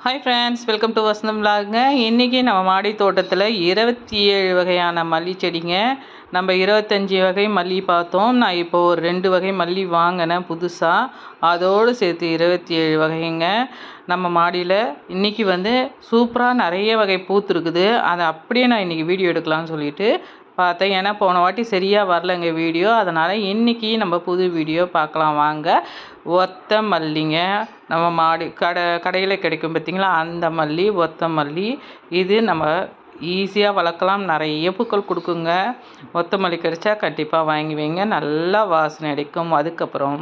Hi friends, welcome to வசந்தம் விலாகுங்க. இன்றைக்கி நம்ம மாடி தோட்டத்தில் 27 வகையான மல்லி செடிங்க. நம்ம 25 வகை மல்லி பார்த்தோம். நான் இப்போ ஒரு 2 வகை மல்லி வாங்கினேன் புதுசாக. அதோடு சேர்த்து 27 வகைங்க நம்ம மாடியில். இன்றைக்கி சூப்பராக நிறைய வகை பூத்துருக்குது. அதை அப்படியே நான் இன்றைக்கி வீடியோ எடுக்கலாம்னு சொல்லிட்டு பார்த்தேன். ஏன்னா போன வாட்டி சரியாக வரலைங்க வீடியோ. அதனால் இன்றைக்கி நம்ம புது வீடியோ பார்க்கலாம் வாங்க. ஒத்த மல்லிங்க, நம்ம கடையில் கிடைக்கும் பார்த்திங்களா, அந்த மல்லி ஒத்த மல்லி. இது நம்ம ஈஸியாக வளர்க்கலாம், நிறைய பூக்கள் கொடுக்குங்க. ஒத்த மல்லி கிடைச்சா கண்டிப்பாக வாங்கி வைங்க, நல்லா வாசனை அடிக்கும். அதுக்கப்புறம்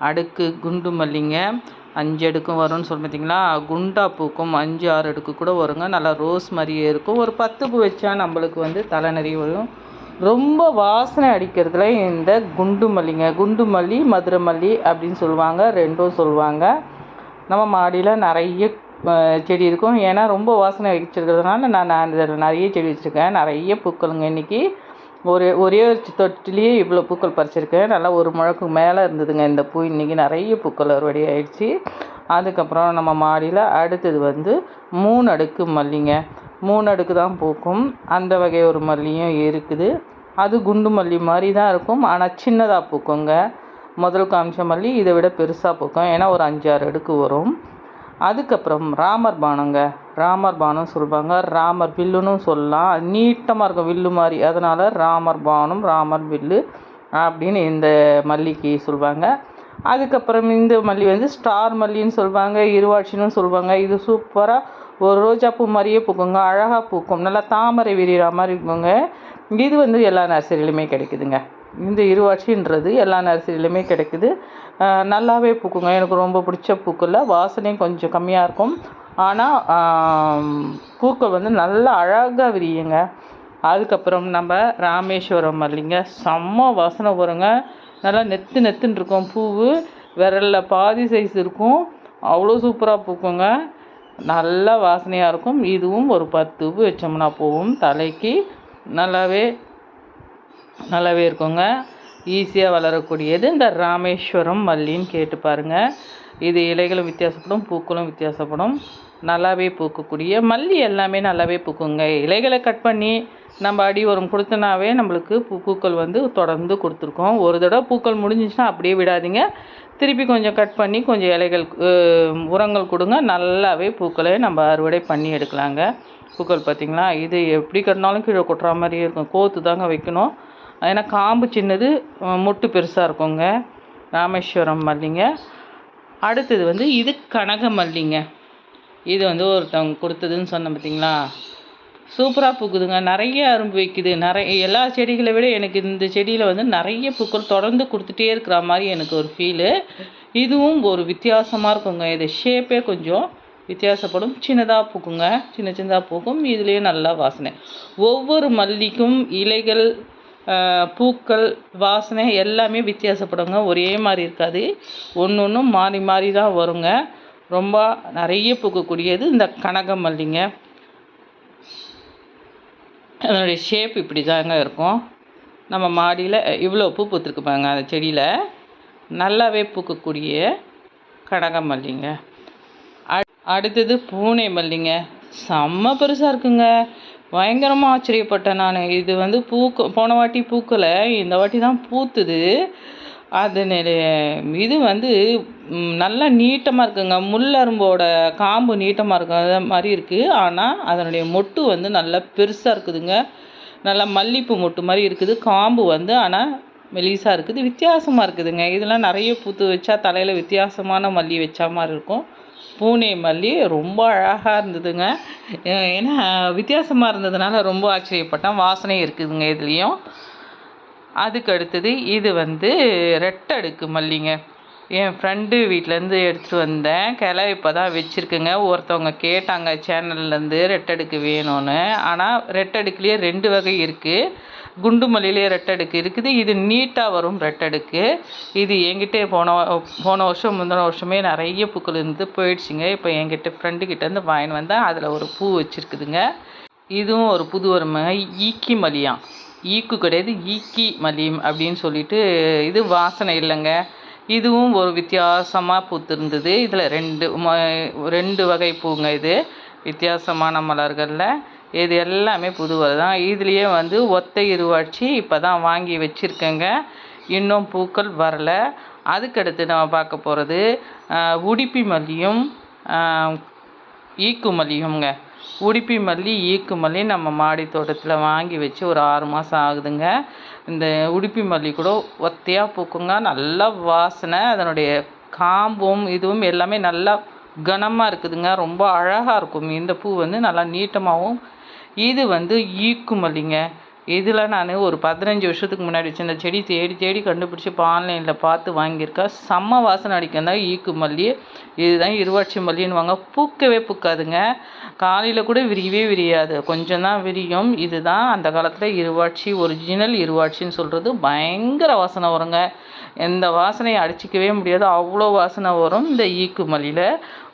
அடுக்கு குண்டு மல்லிங்க, 5 அடுக்கும் வரும்னு சொல்லி பார்த்திங்களா, குண்டா பூக்கும், 5-6 அடுக்கு கூட வருங்க. நல்லா ரோஸ் மாதிரியே இருக்கும். ஒரு 10 பூ வச்சா நம்மளுக்கு தலை நிறைய வரும். ரொம்ப வாசனை அடிக்கிறதுல இந்த குண்டு மல்லிங்க, குண்டு மல்லி மதுரை மல்லி அப்படின்னு சொல்லுவாங்க, ரெண்டும் சொல்லுவாங்க. நம்ம மாடியில் நிறைய செடி இருக்கும். ஏன்னா ரொம்ப வாசனை வச்சுருக்கிறதுனால நான் இதில் நிறைய செடி வச்சுருக்கேன். நிறைய பூக்களுங்க. இன்றைக்கி ஒரே ஒரு தொட்டிலேயே இவ்வளோ பூக்கள் பறிச்சிருக்கேன். நல்லா ஒரு முழக்கு மேலே இருந்ததுங்க இந்த பூ. இன்றைக்கி நிறைய பூக்கள் அறுவடை ஆயிடுச்சு. அதுக்கப்புறம் நம்ம மாடியில் அடுத்தது 3 அடுக்கு மல்லிங்க. 3 அடுக்கு தான் பூக்கும். அந்த வகை ஒரு மல்லியும் இருக்குது. அது குண்டு மல்லி மாதிரி தான் இருக்கும், ஆனால் சின்னதாக பூக்குங்க. முதல் காமிச்ச மல்லி இதை விட பெருசாக பூக்கும். ஏன்னா ஒரு 5-6 அடுக்கு வரும். அதுக்கப்புறம் ராமர் பானங்க, ராமர் பானம் சொல்லுவாங்க, ராமர் வில்லுன்னு சொல்லலாம். நீட்டமாக இருக்கும் வில்லு மாதிரி, அதனால் ராமர் பானம் ராமர் வில்லு அப்படின்னு இந்த மல்லிக்கு சொல்லுவாங்க. அதுக்கப்புறம் இந்த மல்லி ஸ்டார் மல்லின்னு சொல்லுவாங்க, இருவாட்சின்னு சொல்லுவாங்க. இது சூப்பராக ஒரு ரோஜாப்பூ மாதிரியே பூக்குங்க, அழகாக பூக்கும், நல்லா தாமரை விரிகிற மாதிரி இருக்குங்க. இது எல்லா நர்சரியிலுமே கிடைக்குதுங்க. இந்த இருவாட்சின்றது எல்லா நர்சரியிலுமே கிடைக்குது. நல்லாவே பூக்குங்க. எனக்கு ரொம்ப பிடிச்ச பூக்களில் வாசனையும் கொஞ்சம் கம்மியாக இருக்கும், ஆனால் பூக்கள் நல்லா அழகாக விரியுங்க. அதுக்கப்புறம் நம்ம ராமேஸ்வரம் மல்லிங்க, செம்ம வாசனை வருங்க. நல்லா நெத்துன்னு இருக்கும் பூவு, விரலில் பாதி சைஸ் இருக்கும். அவ்வளோ சூப்பராக பூக்குங்க, நல்ல வாசனையாக இருக்கும். இதுவும் ஒரு 10 பூ வச்சோம்னா போகும் தலைக்கு. நல்லாவே இருக்குங்க. ஈஸியாக வளரக்கூடியது இந்த ராமேஸ்வரம் மல்லின்னு கேட்டு பாருங்கள். இது இலைகளும் வித்தியாசப்படும், பூக்களும் வித்தியாசப்படும். நல்லாவே பூக்கக்கூடிய மல்லி எல்லாமே நல்லாவே பூக்குங்க. இலைகளை கட் பண்ணி நம்ம அடி உரம் கொடுத்தனாவே நம்மளுக்கு பூக்கள் தொடர்ந்து கொடுத்துருக்கோம். ஒரு தடவை பூக்கள் முடிஞ்சிச்சுன்னா அப்படியே விடாதீங்க, திருப்பி கொஞ்சம் கட் பண்ணி கொஞ்சம் இலைகள் உரங்கள் கொடுங்க. நல்லாவே பூக்களை நம்ம அறுவடை பண்ணி எடுக்கலாங்க. பூக்கள் பார்த்திங்களா, இது எப்படி கட்டினாலும் கீழே கொட்டுற மாதிரியே இருக்கும். கோத்து தாங்க வைக்கணும், ஏன்னா காம்பு சின்னது, மொட்டு பெருசாக இருக்குங்க. ராமேஸ்வரம் மல்லிங்க. அடுத்தது இது கனக மல்லிங்க. இது ஒருத்தவங்க கொடுத்ததுன்னு சொன்னேன் பார்த்திங்களா, சூப்பராக பூக்குதுங்க. நிறைய அரும்பு வைக்குது. எல்லா செடிகளை விட எனக்கு இந்த செடியில் நிறைய பூக்கள் தொடர்ந்து கொடுத்துட்டே இருக்கிற மாதிரி எனக்கு ஒரு ஃபீலு. இதுவும் ஒரு வித்தியாசமாக இருக்குங்க. இது ஷேப்பே கொஞ்சம் வித்தியாசப்படும், சின்னதாக பூக்குங்க, சின்னதாக பூக்கும். இதுலேயே நல்லா வாசனை. ஒவ்வொரு மல்லிக்கும் இலைகள், பூக்கள், வாசனை எல்லாமே வித்தியாசப்படுங்க. ஒரே மாதிரி இருக்காது, ஒன்று மாறி மாறி தான் வருங்க. ரொம்ப நிறைய பூக்கக்கூடியது இந்த கனக மல்லிங்க. அதனுடைய ஷேப் இப்படி தாங்க இருக்கும். நம்ம மாடியில் இவ்வளோ பூ பூத்துருக்குப்பாங்க அந்த செடியில். நல்லாவே பூக்கக்கூடிய கனக மல்லிங்க. அடுத்தது பூனை மல்லிங்க, செம்ம பெருசாக இருக்குங்க. பயங்கரமாக ஆச்சரியப்பட்டேன் நான். இது போன வாட்டி பூக்கலை, இந்த வாட்டி தான் பூத்துது. அது இது நல்லா நீட்டமாக இருக்குங்க. முள்ளரும்போட காம்பு நீட்டமாக இருக்க மாதிரி இருக்குது, ஆனால் அதனுடைய மொட்டு நல்லா பெருசாக இருக்குதுங்க. நல்லா மல்லிப்பூ மொட்டு மாதிரி இருக்குது. காம்பு ஆனால் மெலிசாக இருக்குது, வித்தியாசமாக இருக்குதுங்க. இதெல்லாம் நிறைய பூத்து வச்சா தலையில் வித்தியாசமான மல்லி வச்சா மாதிரி இருக்கும். பூனை மல்லி ரொம்ப அழகாக இருந்ததுங்க. ஏன்னா வித்தியாசமாக இருந்ததுனால ரொம்ப ஆச்சரியப்பட்டேன். வாசனை இருக்குதுங்க இதுலேயும். அதுக்கு அடுத்தது இது ரெட்டடுக்கு மல்லிங்க. என் ஃப்ரெண்டு வீட்டிலேருந்து எடுத்துகிட்டு வந்தேன். கிளை இப்போ தான் வச்சுருக்குங்க. ஒருத்தவங்க கேட்டாங்க சேனல்லேருந்து ரெட்டடுக்கு வேணும்னு. ஆனால் ரெட்டடுக்குலேயே 2 வகை இருக்குது. குண்டு மல்லியிலே ரெட்டடுக்கு இருக்குது. இது நீட்டாக வரும் ரெட்டடுக்கு. இது என்கிட்ட போன வருஷம் முந்தின வருஷமே நிறைய பூக்கள் போயிடுச்சுங்க. இப்போ என்கிட்ட ஃப்ரெண்டுக்கிட்டேருந்து வாங்கின்னு வந்தேன். அதில் ஒரு பூ வச்சுருக்குதுங்க. இதுவும் ஒரு புது வருமாங்க, ஈக்கி மல்லியாம். ஈக்கு கிடையாது, ஈக்கி மல்லி அப்படின்னு சொல்லிட்டு. இது வாசனை இல்லைங்க, இதுவும் ஒரு வித்தியாசமாக பூத்திருந்தது. இதில் ரெண்டு வகை பூங்க. இது வித்தியாசமான மலர்களில் இது எல்லாமே புதுவர் தான். இதுலேயே வந்து ஒத்தை இருவாட்சி இப்போ தான் வாங்கி வச்சுருக்கேங்க. இன்னும் பூக்கள் வரலை. அதுக்கடுத்து நம்ம பார்க்க போகிறது உடுப்பி மல்லியும் ஈக்கு மல்லியுங்க. உடுப்பி மல்லி ஈக்கு மல்லி நம்ம மாடி தோட்டத்தில் வாங்கி வச்சு ஒரு 6 மாதம் ஆகுதுங்க. இந்த உடுப்பி மல்லி கூட ஒத்தையாக பூக்குங்க. நல்லா வாசனை, அதனுடைய காம்பும் இதுவும் எல்லாமே நல்லா கனமாக இருக்குதுங்க. ரொம்ப அழகாக இருக்கும். இந்த பூ வந்து நல்லா நீட்டமாகவும். இது வந்து ஈக்கு மல்லிங்க. இதில் நான் ஒரு 15 வருஷத்துக்கு முன்னாடி வச்சு இந்த செடி தேடி தேடி கண்டுபிடிச்சி இப்போ ஆன்லைனில் பார்த்து வாங்கியிருக்கேன். செம்ம வாசனை அடிக்கும் ஈக்கு மல்லி. இதுதான் இருவாட்சி மல்லின்னுவாங்க. பூக்கவே பூக்காதுங்க. காலையில் கூட விரியவே விரியாது, கொஞ்சம் தான் விரியும். இதுதான் அந்த காலத்தில் இருவாட்சி, ஒரிஜினல் இருவாட்சின்னு சொல்கிறது. பயங்கர வாசனை வருங்க. எந்த வாசனையை அடிச்சிக்கவே முடியாது, அவ்வளோ வாசனை வரும் இந்த ஈக்கு மல்லியில்.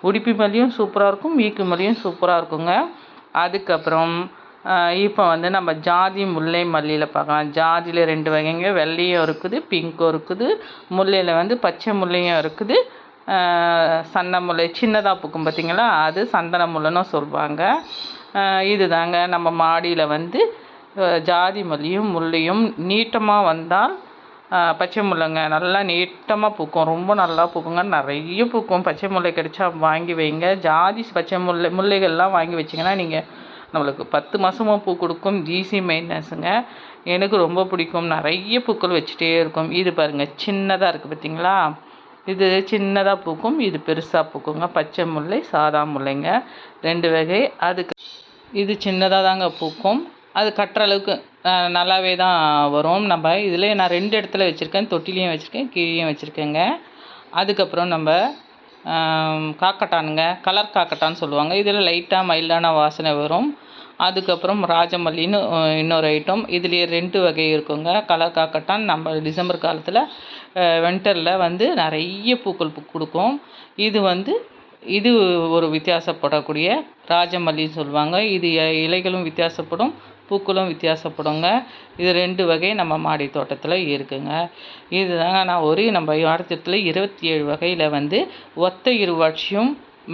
உடுப்பி மல்லியும் சூப்பராக இருக்கும், ஈக்கு மல்லியும் சூப்பராக இருக்குங்க. அதுக்கப்புறம் இப்போ வந்து நம்ம ஜாதி முல்லை மல்லியில் பார்க்கலாம். ஜாதியில் 2 வகைங்க. வெள்ளையும் இருக்குது, பிங்க்கும் இருக்குது. முல்லையில் வந்து பச்சை முல்லையும் இருக்குது, சந்தன முல்லை சின்னதாக பூக்கும் பார்த்திங்களா, அது சந்தன முல்லைன்னு சொல்லுவாங்க. இது தாங்க நம்ம மாடியில் வந்து ஜாதி மல்லியும் முல்லையும் நீட்டமாக வந்தால் பச்சை முல்லைங்க நல்லா நீட்டமாக பூக்கும், ரொம்ப நல்லா பூக்குங்க, நிறைய பூக்கும். பச்சை முல்லை கிடைச்சா வாங்கி வைங்க. ஜாதி பச்சை முல்லைகள்லாம் வாங்கி வச்சிங்கன்னா நீங்கள் நம்மளுக்கு 10 மாதமும் பூ கொடுக்கும். ஈஸி மெயின்டெனன்ஸுங்க. எனக்கு ரொம்ப பிடிக்கும். நிறைய பூக்கள் வச்சுட்டே இருக்கும். இது பாருங்கள், சின்னதாக இருக்குது பார்த்திங்களா, இது சின்னதாக பூக்கும், இது பெருசாக பூக்குங்க. பச்சை முல்லை சாதா முல்லைங்க, 2 வகை. அதுக்கு இது சின்னதாக தாங்க பூக்கும். அது கட்டுற அளவுக்கு நல்லாவே தான் வரும். நம்ம இதில் நான் 2 இடத்துல வச்சுருக்கேன், தொட்டிலையும் வச்சுருக்கேன், கீழேயும் வச்சுருக்கேங்க. அதுக்கப்புறம் நம்ம காக்கட்டானுங்க, கலர் காக்கட்டான்னு சொல்லுவாங்க. இதில் லைட்டாக மைல்டான வாசனை வரும். அதுக்கப்புறம் ராஜமல்லின்னு இன்னொரு ஐட்டம். இதுலேயே 2 வகை இருக்குங்க. கலர் காக்கட்டான் நம்ம டிசம்பர் காலத்தில் வின்டரில் வந்து நிறைய பூக்கள் கொடுக்கும். இது ஒரு வித்தியாசப்படக்கூடிய ராஜமல்லின்னு சொல்லுவாங்க. இது இலைகளும் வித்தியாசப்படும், பூக்களும் வித்தியாசப்படுங்க. இது 2 வகை நம்ம மாடி தோட்டத்தில் இருக்குங்க. இதுதாங்க நான் நம்ம மாடித்தோட்டத்தில் 27 வகையில் வந்து ஒத்தை இருவாட்சியும்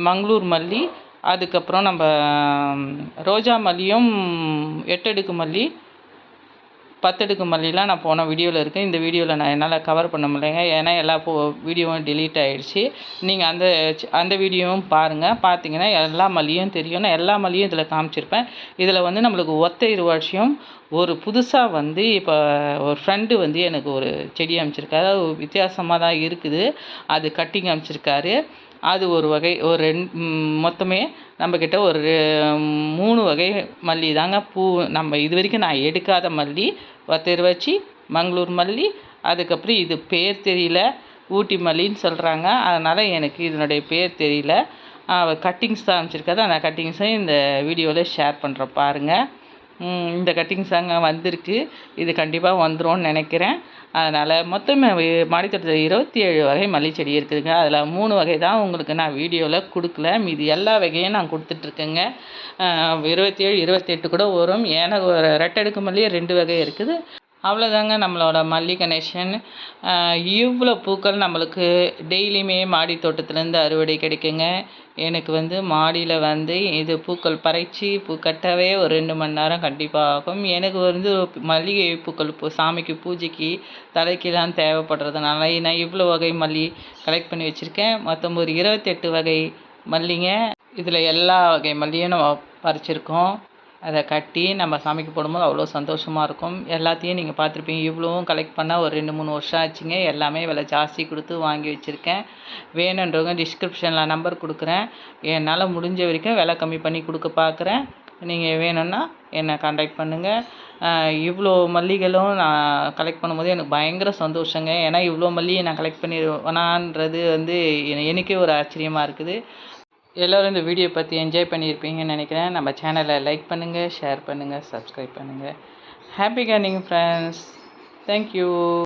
மங்களூர் மல்லி, அதுக்கப்புறம் நம்ம ரோஜா மல்லியும் 8 அடுக்கு மல்லி 10 அடுக்கு மல்லிலாம் நான் போன வீடியோவில் இருக்குது. இந்த வீடியோவில் நான் என்னால் கவர் பண்ண முடியலைங்க, ஏன்னா எல்லா வீடியோவும் டிலீட் ஆகிடுச்சு. நீங்கள் அந்த வீடியோவும் பாருங்கள். பார்த்தீங்கன்னா எல்லா மல்லியும் தெரியும். நான் எல்லா மல்லியும் இதில் காமிச்சிருப்பேன். இதில் வந்து நம்மளுக்கு ஒத்தை இருவாட்சியும் ஒரு புதுசாக வந்து இப்போ ஒரு ஃப்ரெண்டு வந்து எனக்கு ஒரு செடி அமைச்சிருக்காரு. அது வித்தியாசமாக தான் இருக்குது. அது கட்டிங் அமைச்சிருக்காரு. அது ஒரு வகை. மொத்தமே நம்மக்கிட்ட ஒரு 3 வகை மல்லி தாங்க பூ. நம்ம இது வரைக்கும் நான் எடுக்காத மல்லி ஒத்தை இருவாட்சி, மங்களூர் மல்லி, அதுக்கப்புறம் இது பேர் தெரியல, ஊட்டி மல்லின்னு சொல்கிறாங்க. அதனால் எனக்கு இதனுடைய பேர் தெரியல. கட்டிங்ஸ் தான் அமைச்சிருக்காது. அந்த கட்டிங்ஸையும் இந்த வீடியோவில் ஷேர் பண்ணுறேன் பாருங்கள். இந்த கட்டிங்ஸ் அங்கே வந்திருக்கு. இது கண்டிப்பாக வந்துரும்னு நினைக்கிறேன். அதனால் மொத்தமே மாடித்தோட்டத்தில் 27 வகை மல்லி செடி இருக்குதுங்க. அதில் 3 வகை தான் உங்களுக்கு நான் வீடியோவில் கொடுக்கல. மீதி எல்லா வகையும் நான் கொடுத்துட்ருக்கேங்க. 27, 28 கூட வரும். ஏன்னா ஒரு 2 அடுக்கு மல்லியே 2 வகை இருக்குது. அவ்வளோதாங்க நம்மளோட மல்லி கனெக்ஷன். இவ்வளோ பூக்கள் நம்மளுக்கு டெய்லியுமே மாடி தோட்டத்துலேருந்து அறுவடை கிடைக்குங்க. எனக்கு வந்து மாடியில் வந்து இது பூக்கள் பறித்து பூ கட்டவே ஒரு 2 மணி நேரம் கண்டிப்பாக ஆகும். எனக்கு வந்து மல்லிகை பூக்கள் சாமிக்கு பூஜைக்கு தலைக்கெல்லாம் தேவைப்படுறதுனால நான் இவ்வளோ வகை மல்லி கலெக்ட் பண்ணி வச்சுருக்கேன். மொத்தம் ஒரு 28 வகை மல்லிங்க. இதில் எல்லா வகை மல்லியும் நம்ம பறிச்சிருக்கோம். அதை கட்டி நம்ம சாமிக்கு போடும்போது அவ்வளோ சந்தோஷமாக இருக்கும். எல்லாத்தையும் நீங்கள் பார்த்துருப்பீங்க. இவ்வளோவும் கலெக்ட் பண்ணால் ஒரு 2-3 வருஷம் ஆச்சுங்க. எல்லாமே விலை ஜாஸ்தி கொடுத்து வாங்கி வச்சுருக்கேன். வேணுன்றவங்க டிஸ்கிரிப்ஷனில் நம்பர் கொடுக்குறேன். என்னால் முடிஞ்ச வரைக்கும் விலை கம்மி பண்ணி கொடுக்க பார்க்குறேன். நீங்கள் வேணும்னா என்னை கான்டாக்ட் பண்ணுங்கள். இவ்வளோ மல்லிகளும் நான் கலெக்ட் பண்ணும்போது எனக்கு பயங்கர சந்தோஷங்க. ஏன்னா இவ்வளோ மல்லியை நான் கலெக்ட் பண்ணிடுவேனான்றது வந்து எனக்கே ஒரு ஆச்சரியமாக இருக்குது. எல்லோரும் இந்த வீடியோ பற்றி என்ஜாய் பண்ணியிருப்பீங்கன்னு நினைக்கிறேன். நம்ம சேனலை லைக் பண்ணுங்கள், ஷேர் பண்ணுங்கள், சப்ஸ்கிரைப் பண்ணுங்கள். Happy gardening friends. தேங்க்யூ.